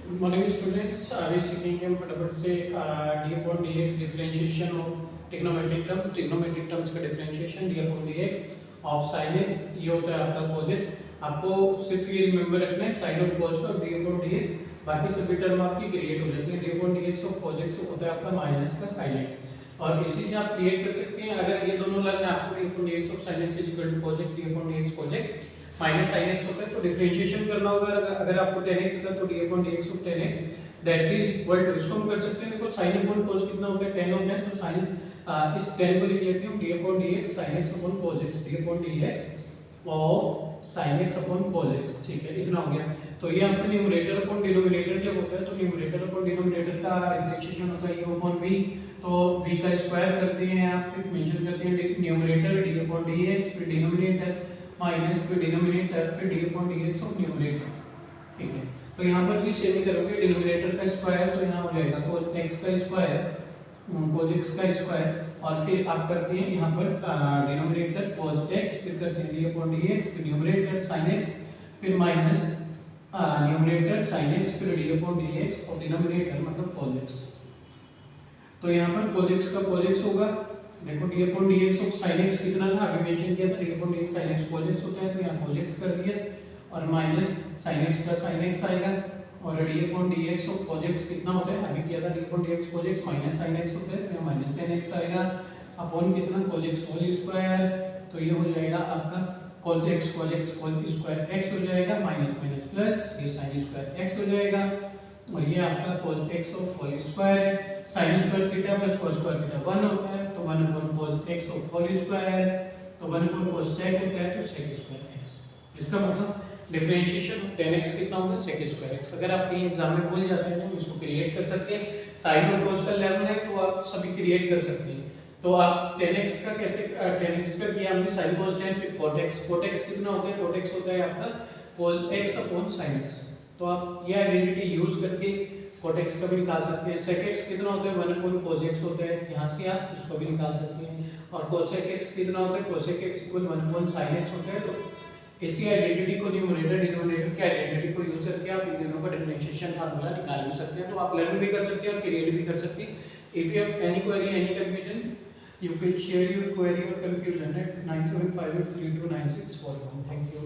Good morning students. अभी सीखेंगे हम फटाफट से d upon D x differentiation of trigonometric terms का differentiation d upon D x of sine x. ये होता है आपका cos x। आपको सिर्फ ये रिमेंबर रखना है साइन और cos का डी अपॉन डी एक्स, बाकी सभी टर्म आपकी क्रिएट हो जाती है। D upon D x of cos x होता है आपका माइनस का sin x, और इसी से आप क्रिएट कर सकते हैं। अगर ये दोनों लर्न आपको D upon D x of sin x is equal to cos x, D upon D X cos x minus sin x होता है, तो डिफरेंशिएशन करना होगा। अगर आपको tan x का, तो d upon dx of tan x that is equal to, इसको हम कर सकते हैं। देखो sin upon cos कितना होता है, tan होता है, तो sin इस tan को लिख लेते हैं d upon dx sin x upon cos x, d upon dx of sin x upon cos x। ठीक है, इतना हो गया। तो ये आपका न्यूमरेटर अपॉन डिनोमिनेटर जब होता है, तो न्यूमरेटर अपॉन डिनोमिनेटर का डिफरेंशिएशन होता है u upon v। तो v का स्क्वायर करते हैं, आप फिर मेंशन करते हैं न्यूमरेटर d upon dx, फिर डिनोमिनेटर माइनस फिर डिनोमिनेटर, फिर D upon D x of numerator. ठीक है, तो यहाँ पर भी सेम ही करोगे। डिनोमिनेटर का स्क्वायर तो यहाँ हो जाएगा cos x का स्क्वायर, cos x का स्क्वायर, और फिर आप करते हैं यहाँ पर डिनोमिनेटर cos x, फिर करते हैं डी अपॉन डी एक्स, फिर न्यूमरेटर sin x, फिर माइनस न्यूमरेटर sin x, फिर डी अपॉन डी एक्स और डिनोमिनेटर मतलब cos x। तो यहाँ पर cos x का cos x होगा। देखो d upon dx of sin x कितना था, अभी मेंशन किया था d upon dx sin x cos x होता है, तो यहाँ cos x कर दिया, और माइनस sin x का sin x आएगा, और d upon dx of cos x कितना होता है, अभी किया था d upon dx cos x minus sin x होता है, तो यहाँ माइनस sin x आएगा अपॉन कितना cos x होल स्क्वायर। तो ये हो जाएगा आपका cos x whole square x हो जाएगा, माइनस माइनस प्लस, ये sin स्क्वायर x हो जाएगा, और ये आपका cos x of whole square है। sin square theta plus cos square theta 1 होता है, तो 1 upon cos x of whole square, तो 1 अपॉन cos sec होता है, तो sec स्क्वायर x। इसका मतलब डिफरेंशिएशन ऑफ tan x कितना होगा, sec स्क्वायर x। अगर आप कहीं एग्जाम में भूल जाते हैं तो इसको क्रिएट कर सकते हैं। sin और cos का लेवल है तो आप सभी क्रिएट कर सकते हैं। तो आप tan x का कैसे, tan x का किया हमने sin cos tan, फिर cot x कितना होता है, cot x होता है आपका cos x upon sin x। तो आप ये आइडेंटिटी यूज करके cot x का भी निकाल सकते हैं। sec x कितना होता है, 1 अपॉन cos x होता है, यहाँ से आप उसको भी निकाल सकते हैं। और cosec x कितना होता है, cosec x equal 1 upon sin x होता है। तो इसी आइडेंटिटी को न्यूमरेटर डिनोमिनेटर के आइडेंटिटी को यूज करके आप इन दोनों का डिफरेंशिएशन फार्मूला निकाल भी सकते हैं। तो आप लर्न भी कर सकते हैं और क्रिएट भी कर सकते हैं। If you have any query, any confusion, you can share your query or confusion at 9758329641। Thank you.